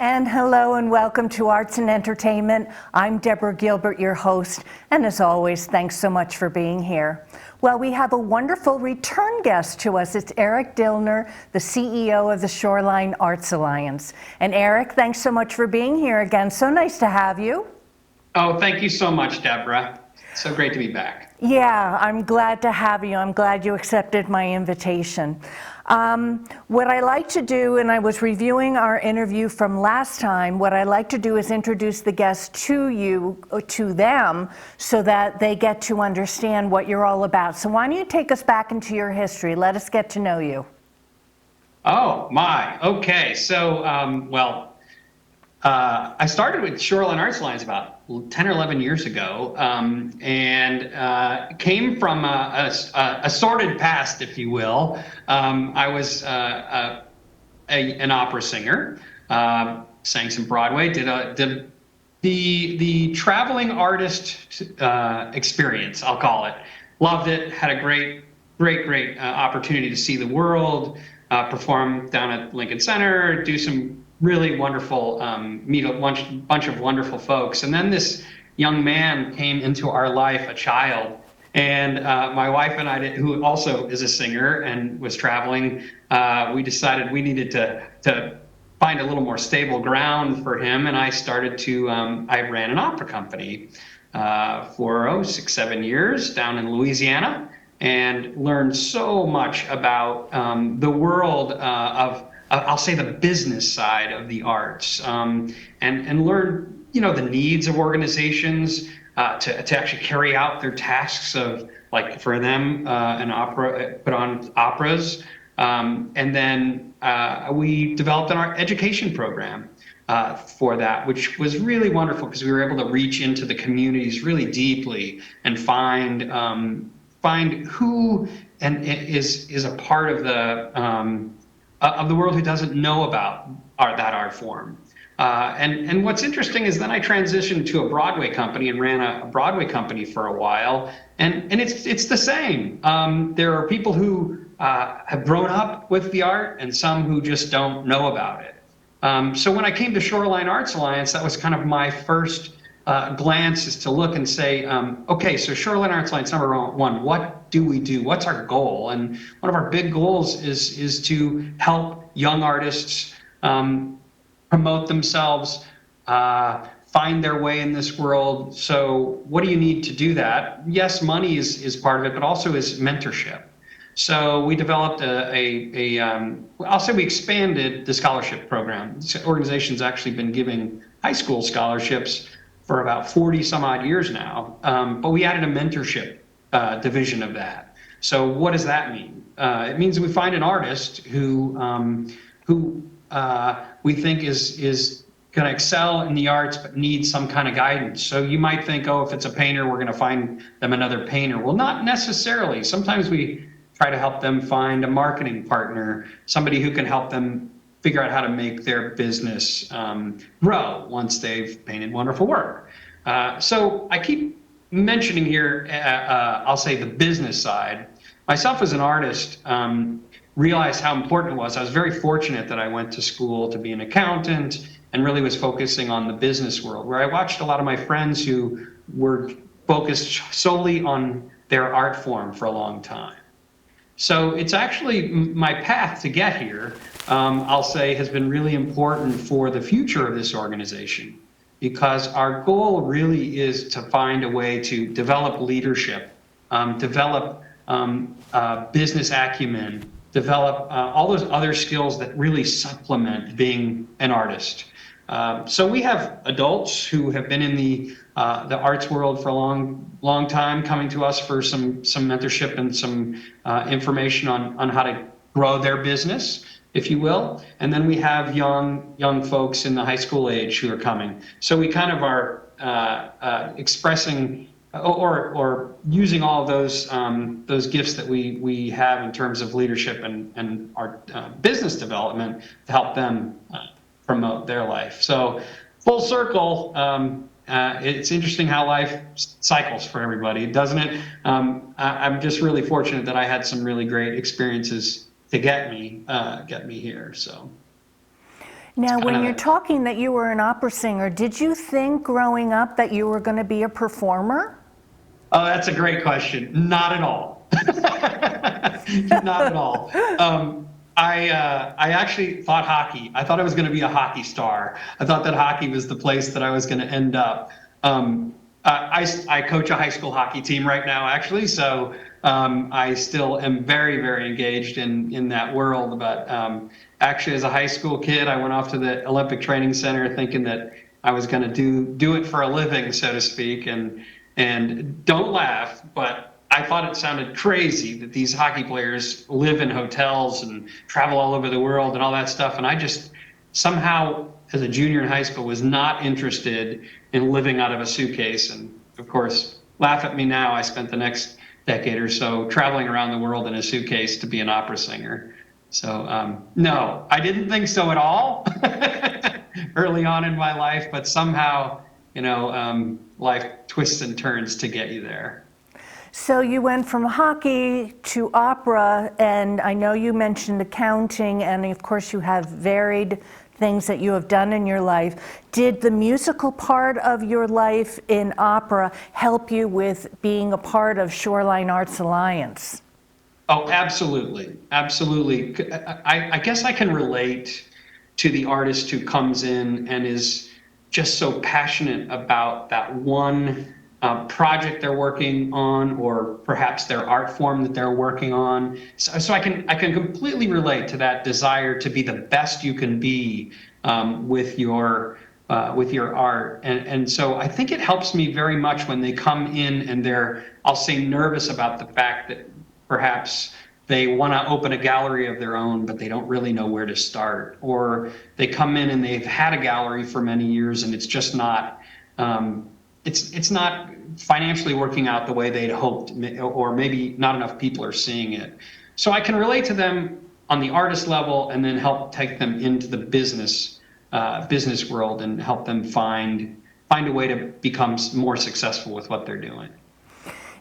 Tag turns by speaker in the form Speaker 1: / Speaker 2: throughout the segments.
Speaker 1: And hello and welcome to Arts and Entertainment. I'm Deborah Gilbert, your host, and as always, thanks so much for being here. Well, we have a wonderful return guest to us. It's Eric Dillner, the CEO of the Shoreline Arts Alliance. And Eric, thanks so much for being here again. So nice to have you.
Speaker 2: Oh, thank you so much, Deborah. So great to be back.
Speaker 1: Yeah, I'm glad to have you. I'm glad you accepted my invitation. What I like to do, and I was reviewing our interview from last time, what I like to do is introduce the guests to them, so that they get to understand what you're all about. So why don't you take us back into your history? Let us get to know you.
Speaker 2: Oh, my. Okay. So, I started with Shoreline Arts Alliance about 10 or 11 years ago, and came from a sordid past, if you will. I was an opera singer, sang some Broadway, did the traveling artist experience, I'll call it. Loved it, had a great opportunity to see the world, perform down at Lincoln Center, do some really wonderful, meet a bunch of wonderful folks. And then this young man came into our life, a child, and my wife and I, who also is a singer and was traveling, we decided we needed to find a little more stable ground for him. And I started to, I ran an opera company for 6-7 years down in Louisiana, and learned so much about the world of I'll say the business side of the arts, and learn, the needs of organizations to actually carry out their tasks of, like, for them, an opera, put on operas. And then we developed an art education program for that, which was really wonderful because we were able to reach into the communities really deeply and find who is a part of the world who doesn't know about that art form. And what's interesting is then I transitioned to a Broadway company and ran a Broadway company for a while, and it's the same. There are people who have grown up with the art and some who just don't know about it. So when I came to Shoreline Arts Alliance, that was kind of my first glance, is to look and say, okay, so Shoreline Arts Alliance, number one, what do we do? What's our goal? And one of our big goals is to help young artists promote themselves, find their way in this world. So what do you need to do that? Yes, money is part of it, but also is mentorship. So we developed I'll say we expanded the scholarship program. This organization's actually been giving high school scholarships for about 40 some odd years now, but we added a mentorship division of that. So what does that mean? It means we find an artist who we think is going to excel in the arts but needs some kind of guidance. So you might think, if it's a painter, we're going to find them another painter. Well, not necessarily. Sometimes we try to help them find a marketing partner, somebody who can help them figure out how to make their business grow once they've painted wonderful work. So I keep mentioning here, I'll say the business side. Myself as an artist, realized how important it was. I was very fortunate that I went to school to be an accountant and really was focusing on the business world, where I watched a lot of my friends who were focused solely on their art form for a long time. So it's actually my path to get here, I'll say, has been really important for the future of this organization, because our goal really is to find a way to develop leadership, develop business acumen, develop all those other skills that really supplement being an artist. So we have adults who have been in the arts world for a long time, coming to us for some mentorship and some information on how to grow their business, if you will. And then we have young folks in the high school age who are coming. So we kind of are expressing or using all of those gifts that we have in terms of leadership and our business development to help them promote their life. So full circle, it's interesting how life cycles for everybody, doesn't it? I'm just really fortunate that I had some really great experiences to get me here. So.
Speaker 1: Now,
Speaker 2: Kind
Speaker 1: when
Speaker 2: of
Speaker 1: you're talking that you were an opera singer, did you think growing up that you were going to be a performer?
Speaker 2: Oh, that's a great question. Not at all. Not at all. I actually thought hockey. I thought I was going to be a hockey star. I thought that hockey was the place that I was going to end up. I coach a high school hockey team right now, actually, so I still am very, very engaged in that world. But actually, as a high school kid, I went off to the Olympic Training Center thinking that I was going to do it for a living, so to speak, and don't laugh, but I thought it sounded crazy that these hockey players live in hotels and travel all over the world and all that stuff. And I just somehow, as a junior in high school, was not interested in living out of a suitcase. And of course, laugh at me now. I spent the next decade or so traveling around the world in a suitcase to be an opera singer. So no, I didn't think so at all early on in my life, but somehow, life twists and turns to get you there.
Speaker 1: So you went from hockey to opera, and I know you mentioned accounting, and of course you have varied things that you have done in your life. Did the musical part of your life in opera help you with being a part of Shoreline Arts Alliance?
Speaker 2: Oh, absolutely. Absolutely. I guess I can relate to the artist who comes in and is just so passionate about that one project they're working on, or perhaps their art form that they're working on. So I can completely relate to that desire to be the best you can be with your art. And so I think it helps me very much when they come in and they're, I'll say, nervous about the fact that perhaps they want to open a gallery of their own, but they don't really know where to start. Or they come in and they've had a gallery for many years and it's just not, it's not financially working out the way they'd hoped, or maybe not enough people are seeing it. So I can relate to them on the artist level and then help take them into the business world and help them find a way to become more successful with what they're doing.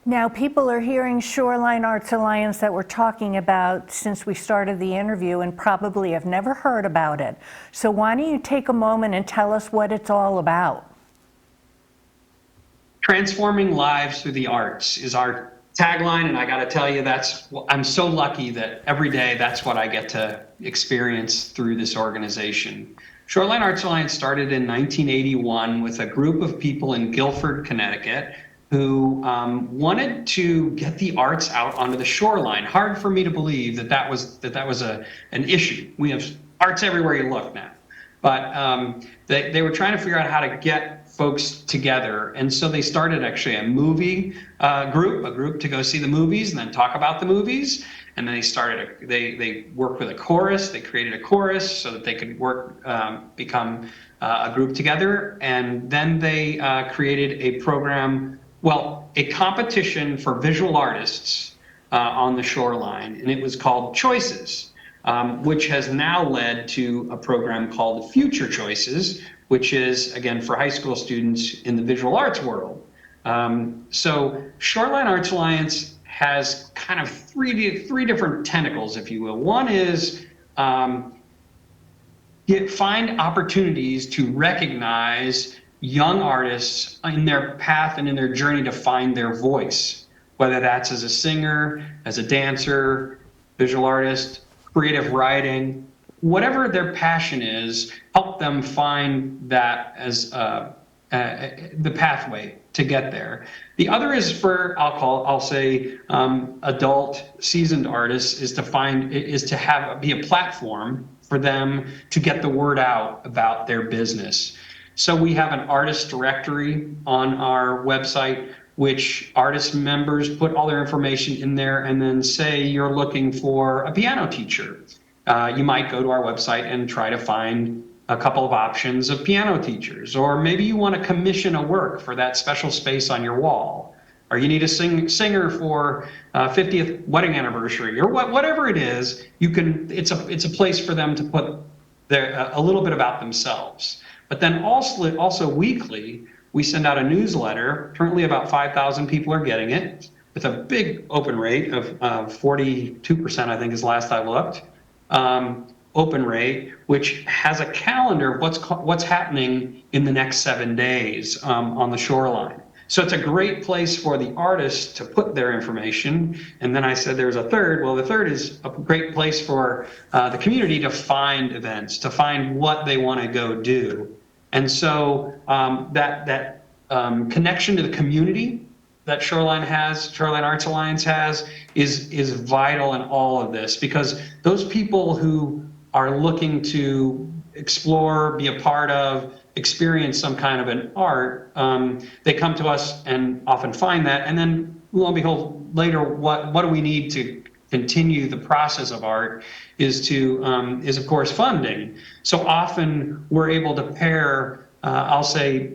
Speaker 1: Now, people are hearing Shoreline Arts Alliance that we're talking about since we started the interview and probably have never heard about it. So why don't you take a moment and tell us what it's all about?
Speaker 2: Transforming lives through the arts is our tagline, and I got to tell you, I'm so lucky that every day that's what I get to experience through this organization. Shoreline Arts Alliance started in 1981 with a group of people in Guilford, Connecticut, who wanted to get the arts out onto the shoreline. Hard for me to believe that was an issue. We have arts everywhere you look now, but they were trying to figure out how to get folks together, and so they started actually a movie group to go see the movies and then talk about the movies. And then they worked with a chorus. They created a chorus so that they could become a group together, and then they created a program. Well, a competition for visual artists on the shoreline, and it was called Choices, which has now led to a program called Future Choices, which is, again, for high school students in the visual arts world. So Shoreline Arts Alliance has kind of three different tentacles, if you will. One is find opportunities to recognize young artists in their path and in their journey to find their voice, whether that's as a singer, as a dancer, visual artist, creative writing, whatever their passion is, help them find that as the pathway to get there. The other is for, I'll say, adult seasoned artists, is to be a platform for them to get the word out about their business. So we have an artist directory on our website, which artist members put all their information in there, and then say you're looking for a piano teacher. You might go to our website and try to find a couple of options of piano teachers, or maybe you want to commission a work for that special space on your wall, or you need a singer for 50th wedding anniversary, or whatever it is. It's a place for them to put a little bit about themselves. But then also weekly, we send out a newsletter. Currently about 5,000 people are getting it, with a big open rate of 42%, I think is last I looked. open rate, which has a calendar of what's happening in the next 7 days on the shoreline. So it's a great place for the artists to put their information. And then I said there's a third. Well, the third is a great place for the community to find events, to find what they want to go do. And so that connection to the community that Shoreline Arts Alliance has, is vital in all of this, because those people who are looking to explore, be a part of, experience some kind of an art, they come to us and often find that, and then lo and behold, later, what do we need to continue the process of art is of course funding. So often we're able to pair, I'll say,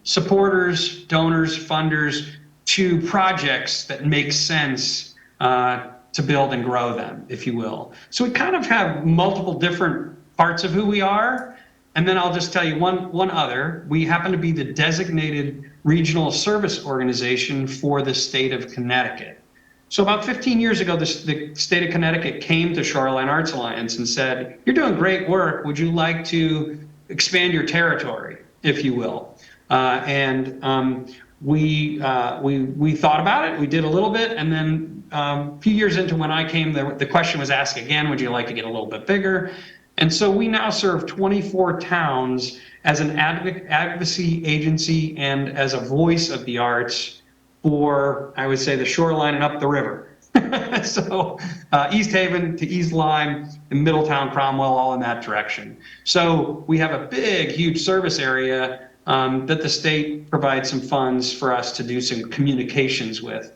Speaker 2: supporters, donors, funders to projects that make sense to build and grow them, if you will. So we kind of have multiple different parts of who we are. And then I'll just tell you one other. We happen to be the designated regional service organization for the state of Connecticut. So about 15 years ago, the state of Connecticut came to Shoreline Arts Alliance and said, "You're doing great work. Would you like to expand your territory, if you will?" We thought about it. We did a little bit, and then a few years into when I came, the question was asked again, would you like to get a little bit bigger? And so we now serve 24 towns as an advocacy agency and as a voice of the arts for, I would say, the shoreline and up the river. So East Haven to East Lyme and Middletown, Cromwell, all in that direction. So we have a big, huge service area that the state provides some funds for us to do some communications with.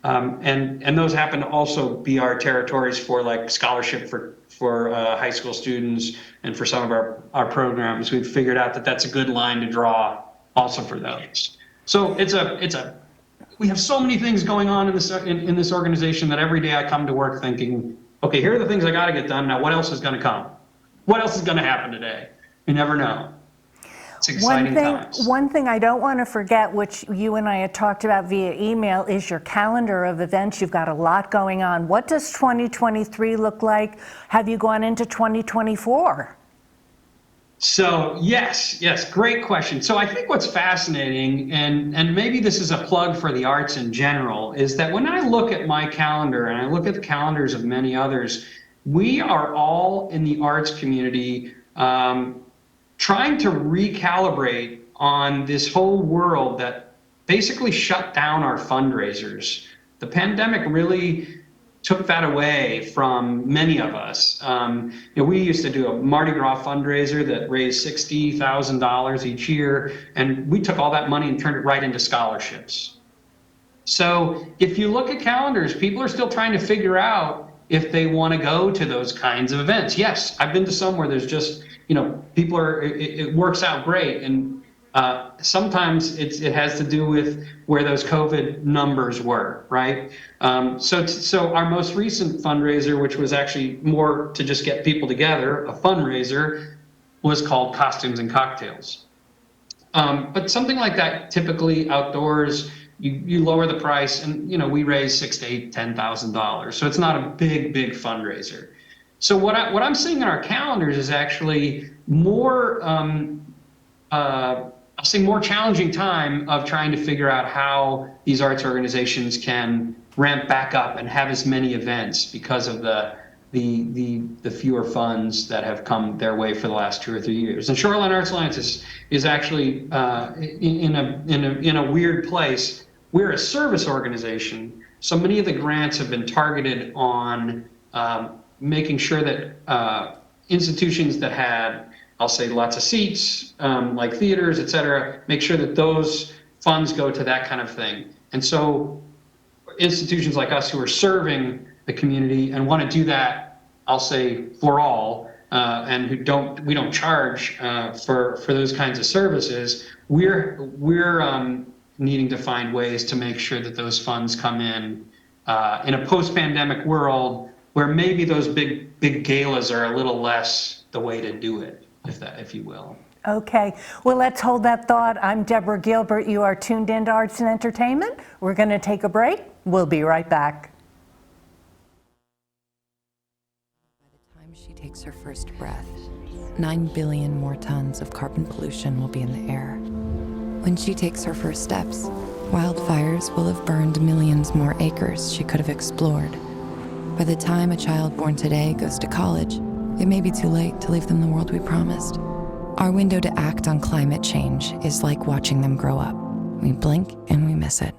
Speaker 2: And those happen to also be our territories for like scholarship for high school students and for some of our programs. We've figured out that that's a good line to draw also for those. So we have so many things going on in this organization that every day I come to work thinking, okay, here are the things I got to get done. Now, what else is going to come? What else is going to happen today? You never know. It's exciting times.
Speaker 1: One thing I don't want to forget, which you and I had talked about via email, is your calendar of events. You've got a lot going on. What does 2023 look like? Have you gone into 2024?
Speaker 2: So yes, great question. So I think what's fascinating, and maybe this is a plug for the arts in general, is that when I look at my calendar and I look at the calendars of many others, we are all in the arts community trying to recalibrate on this whole world that basically shut down our fundraisers. The pandemic really took that away from many of us. We used to do a Mardi Gras fundraiser that raised $60,000 each year, and we took all that money and turned it right into scholarships. So if you look at calendars, people are still trying to figure out if they want to go to those kinds of events. Yes, I've been to some where there's just, people it works out great. And sometimes it has to do with where those COVID numbers were, right? So our most recent fundraiser, which was actually more to just get people together, a fundraiser, was called Costumes and Cocktails. But something like that, typically outdoors, you lower the price, and we raise $6,000 to $10,000. So it's not a big fundraiser. So what I'm seeing in our calendars is actually more, I'll say, more challenging time of trying to figure out how these arts organizations can ramp back up and have as many events because of the fewer funds that have come their way for the last 2 or 3 years. And Shoreline Arts Alliance is actually in a weird place. We're a service organization, so many of the grants have been targeted on making sure that institutions that had, I'll say, lots of seats, like theaters, et cetera, make sure that those funds go to that kind of thing. And so institutions like us who are serving the community and want to do that, I'll say, for all, and we don't charge for those kinds of services, we're needing to find ways to make sure that those funds come in a post-pandemic world where maybe those big galas are a little less the way to do it, if you will.
Speaker 1: Okay, well, let's hold that thought. I'm Deborah Gilbert. You are tuned into Arts and Entertainment. We're going to take a break. We'll be right back.
Speaker 3: time she takes her first breath, 9 billion more tons of carbon pollution will be in the air. When she takes her first steps, wildfires will have burned millions more acres she could have explored. By the time a child born today goes to college, it may be too late to leave them the world we promised. Our window to act on climate change is like watching them grow up. We blink and we miss it.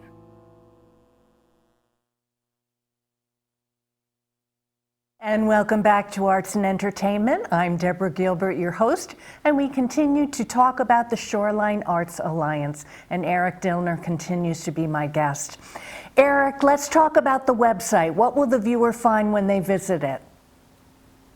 Speaker 1: And welcome back to Arts and Entertainment. I'm Deborah Gilbert, your host, and we continue to talk about the Shoreline Arts Alliance, and Eric Dillner continues to be my guest. Eric, let's talk about the website. What will the viewer find when they visit it?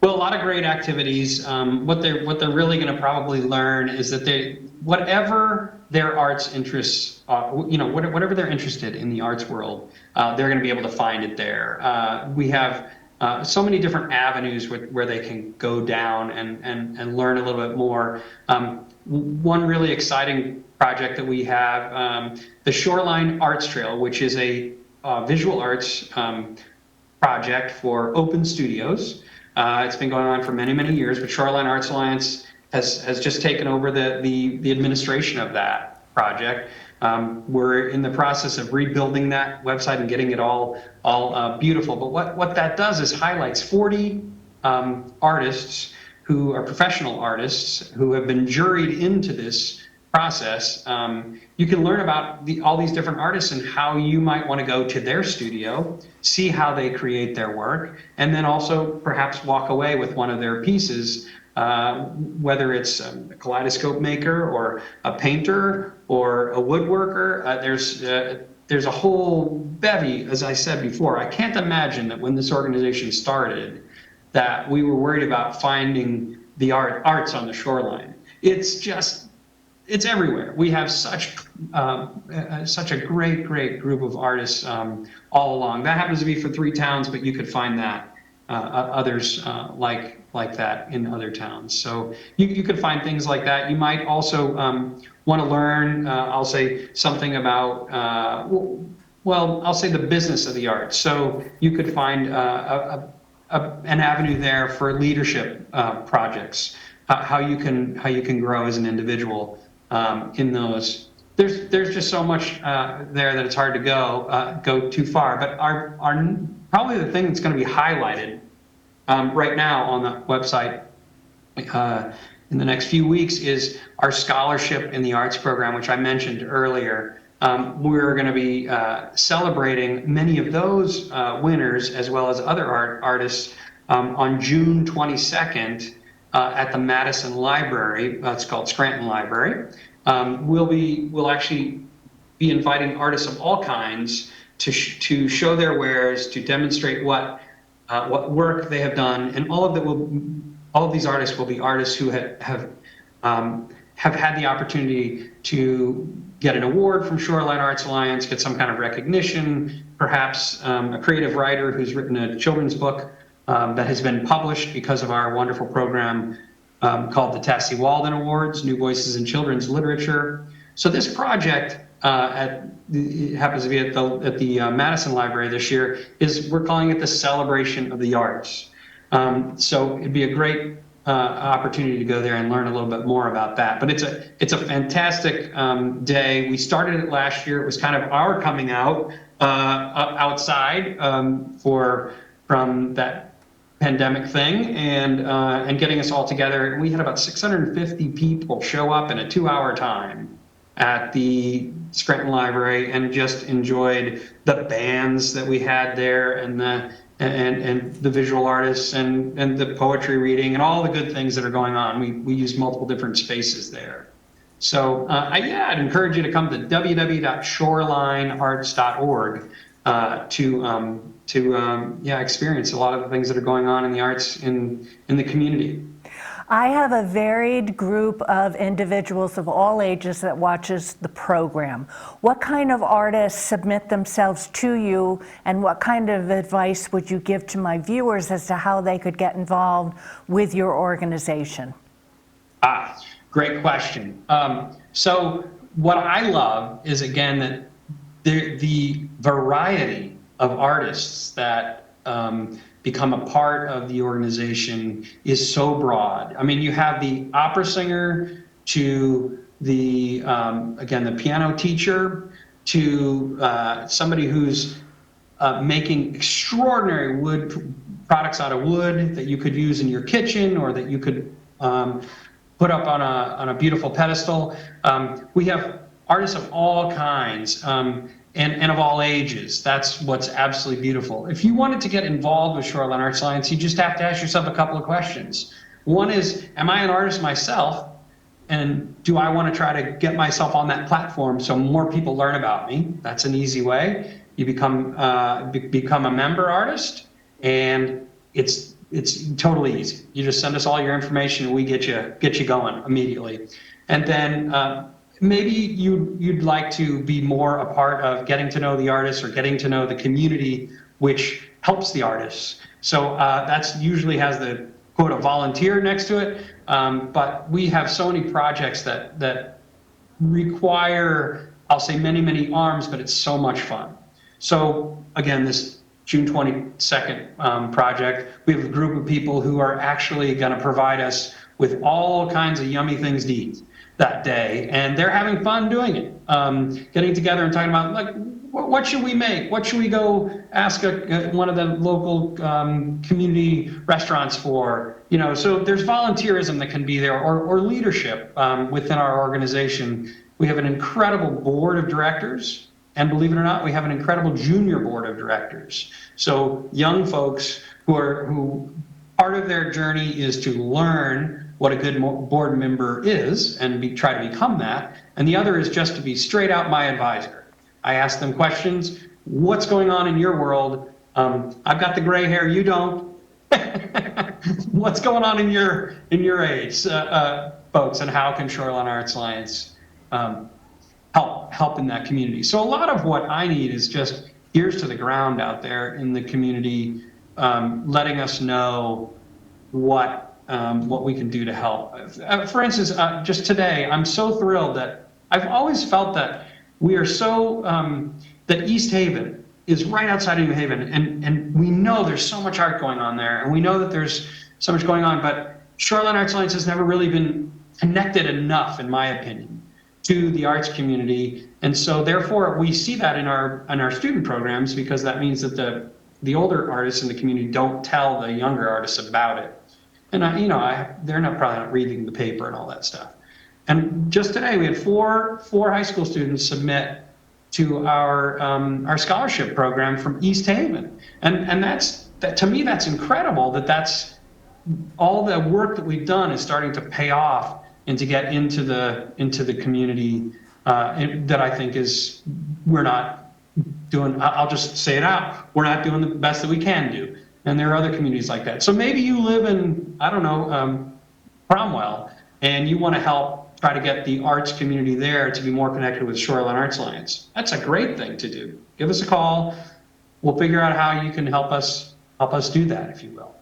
Speaker 2: Well, a lot of great activities. What they're really going to probably learn is that whatever their arts interests, whatever they're interested in the arts world, they're going to be able to find it there. We have so many different avenues where they can go down and learn a little bit more. One really exciting project that we have, the Shoreline Arts Trail, which is a visual arts project for open studios. It's been going on for many, many years, but Shoreline Arts Alliance has just taken over the administration of that project. We're in the process of rebuilding that website and getting it all beautiful. But what that does is highlights 40 artists who are professional artists who have been juried into this process. You can learn about all these different artists and how you might want to go to their studio, see how they create their work, and then also perhaps walk away with one of their pieces, whether it's a kaleidoscope maker or a painter or a woodworker. There's a whole bevy, as I said before. I can't imagine that when this organization started that we were worried about finding the arts on the shoreline. It's everywhere. We have such a great group of artists all along. That happens to be for 3 towns, but you could find that others like that in other towns. So you could find things like that. You might also want to learn, I'll say something about, I'll say the business of the arts. So you could find an avenue there for leadership projects, how you can grow as an individual in those. There's just so much there that it's hard to go too far. But our probably the thing that's going to be highlighted right now on the website in the next few weeks is our scholarship in the arts program, which I mentioned earlier. We're going to be celebrating many of those winners as well as other artists on June 22nd at the Madison Library. It's called Scranton Library. We'll actually be inviting artists of all kinds to show their wares, to demonstrate what work they have done, and all of these artists will be artists who have had the opportunity to get an award from Shoreline Arts Alliance, get some kind of recognition, perhaps a creative writer who's written a children's book that has been published because of our wonderful program called the Tassie Walden Awards, New Voices in Children's Literature. So this project it happens to be at the Madison Library this year, we're calling it the Celebration of the Arts. So it'd be a great opportunity to go there and learn a little bit more about that. But it's a fantastic day. We started it last year. It was kind of our coming out outside from that pandemic thing and getting us all together. And we had about 650 people show up in a 2-hour time at the Scranton Library and just enjoyed the bands that we had there and the visual artists and the poetry reading and all the good things that are going on. We use multiple different spaces there. So I'd encourage you to come to www.shorelinearts.org to experience a lot of the things that are going on in the arts in the community.
Speaker 1: I have a varied group of individuals of all ages that watches the program. What kind of artists submit themselves to you, and what kind of advice would you give to my viewers as to how they could get involved with your organization?
Speaker 2: Great question. So what I love is, again, that the variety of artists that become a part of the organization is so broad. I mean, you have the opera singer to the, again, the piano teacher to somebody who's making extraordinary wood products out of wood that you could use in your kitchen or that you could put up on a beautiful pedestal. We have artists of all kinds and of all ages. That's what's absolutely beautiful. If you wanted to get involved with Shoreline Arts Alliance, you just have to ask yourself a couple of questions. One is, am I an artist myself? And do I want to try to get myself on that platform so more people learn about me? That's an easy way. You become a member artist, and it's totally easy. You just send us all your information, and we get you going immediately. And then maybe you'd like to be more a part of getting to know the artists or getting to know the community, which helps the artists. So that's usually has the quote a volunteer next to it. But we have so many projects that require, I'll say, many arms, but it's so much fun. So again, this June 22nd project, we have a group of people who are actually going to provide us with all kinds of yummy things to eat that day, and they're having fun doing it. Getting together and talking about, like, what should we make? What should we go ask one of the local community restaurants for? You know, so there's volunteerism that can be there, or leadership within our organization. We have an incredible board of directors, and believe it or not, we have an incredible junior board of directors. So young folks who part of their journey is to learn what a good board member is and try to become that. And the other is just to be straight out my advisor. I ask them questions. What's going on in your world? I've got the gray hair, you don't. What's going on in your age, folks, and how can Shoreline Arts Alliance help in that community? So a lot of what I need is just ears to the ground out there in the community, letting us know what we can do to help. For instance, just today, I'm so thrilled that I've always felt that we are so, that East Haven is right outside of New Haven, and we know there's so much art going on there, and we know that there's so much going on, but Shoreline Arts Alliance has never really been connected enough, in my opinion, to the arts community. And so therefore we see that in our student programs, because that means that the older artists in the community don't tell the younger artists about it. And they're probably not reading the paper and all that stuff. And just today we had four high school students submit to our scholarship program from East Haven. And that to me, that's incredible that's all the work that we've done is starting to pay off and to get into the community that I think is, we're not doing, I'll just say it out, we're not doing the best that we can do. And there are other communities like that. So maybe you live in, I don't know, Cromwell, and you want to help try to get the arts community there to be more connected with Shoreline Arts Alliance. That's a great thing to do. Give us a call. We'll figure out how you can help us do that, if you will.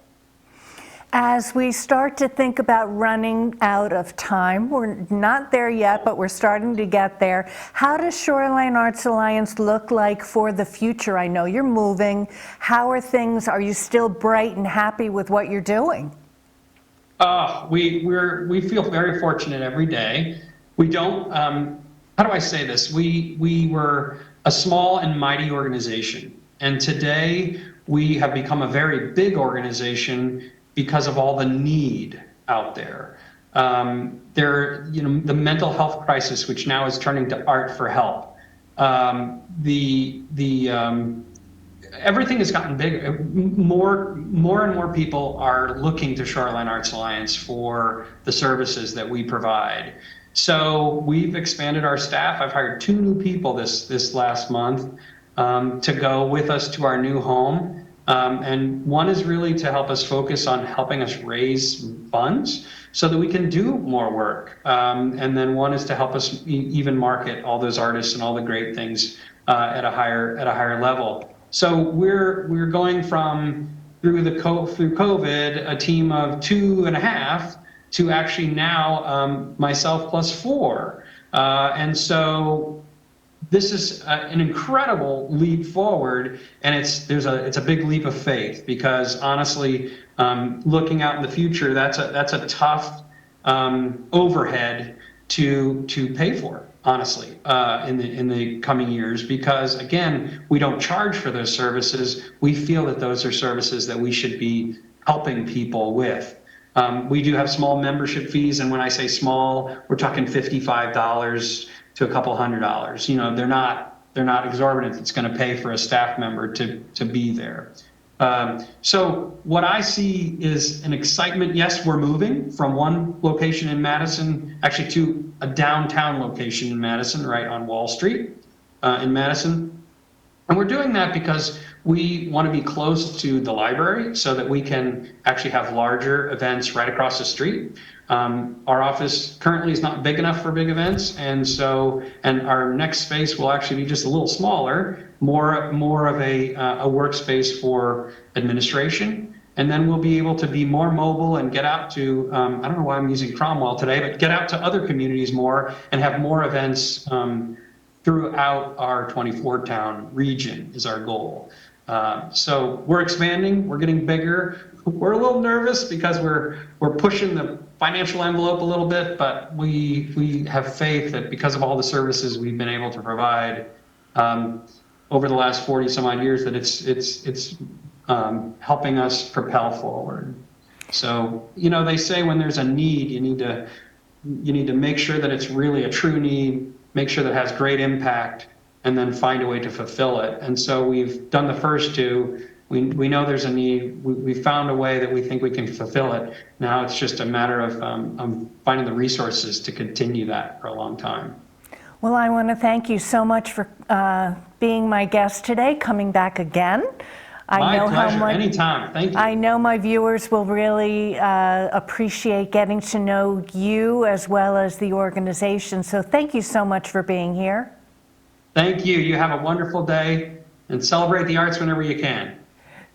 Speaker 1: As we start to think about running out of time, we're not there yet, but we're starting to get there. How does Shoreline Arts Alliance look like for the future? I know you're moving. How are things? Are you still bright and happy with what you're doing?
Speaker 2: We feel very fortunate every day. We don't, how do I say this? We were a small and mighty organization, and today we have become a very big organization because of all the need out there. The mental health crisis, which now is turning to art for help. Everything has gotten bigger. More and more people are looking to Shoreline Arts Alliance for the services that we provide. So we've expanded our staff. I've hired 2 new people this last month to go with us to our new home. And one is really to help us focus on helping us raise funds so that we can do more work. And then one is to help us even market all those artists and all the great things at a higher level. So we're going from through COVID a team of 2.5 to actually now myself plus 4. And so this is an incredible leap forward, and it's a big leap of faith, because honestly, looking out in the future, that's a tough overhead to pay for, honestly, in the coming years, because again, we don't charge for those services. We feel that those are services that we should be helping people with. We do have small membership fees, and when I say small, we're talking $55 to a couple $100. You know, they're not exorbitant. It's going to pay for a staff member to be there. So what I see is an excitement. Yes, we're moving from one location in Madison, actually to a downtown location in Madison, right on Wall Street in Madison. And we're doing that because we want to be close to the library so that we can actually have larger events right across the street. Our office currently is not big enough for big events, and our next space will actually be just a little smaller, more of a workspace for administration. And then we'll be able to be more mobile and get out to, I don't know why I'm using Cromwell today, but get out to other communities more and have more events throughout our 24-town region is our goal. So we're expanding, we're getting bigger. We're a little nervous because we're pushing the financial envelope a little bit, but we have faith that because of all the services we've been able to provide over the last 40 some odd years, that it's helping us propel forward. So, you know, they say when there's a need, you need to make sure that it's really a true need, make sure that it has great impact, and then find a way to fulfill it. And so we've done the first two. We know there's a need. We found a way that we think we can fulfill it. Now it's just a matter of finding the resources to continue that for a long time.
Speaker 1: Well, I want to thank you so much for being my guest today, coming back again.
Speaker 2: My pleasure, anytime, thank you.
Speaker 1: I know my viewers will really appreciate getting to know you as well as the organization. So thank you so much for being here.
Speaker 2: Thank you. You have a wonderful day, and celebrate the arts whenever you can.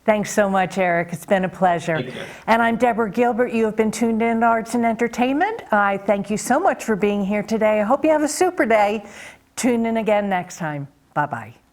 Speaker 1: Thanks so much, Eric. It's been a pleasure. And I'm Deborah Gilbert. You have been tuned in to Arts and Entertainment. I thank you so much for being here today. I hope you have a super day. Tune in again next time. Bye-bye.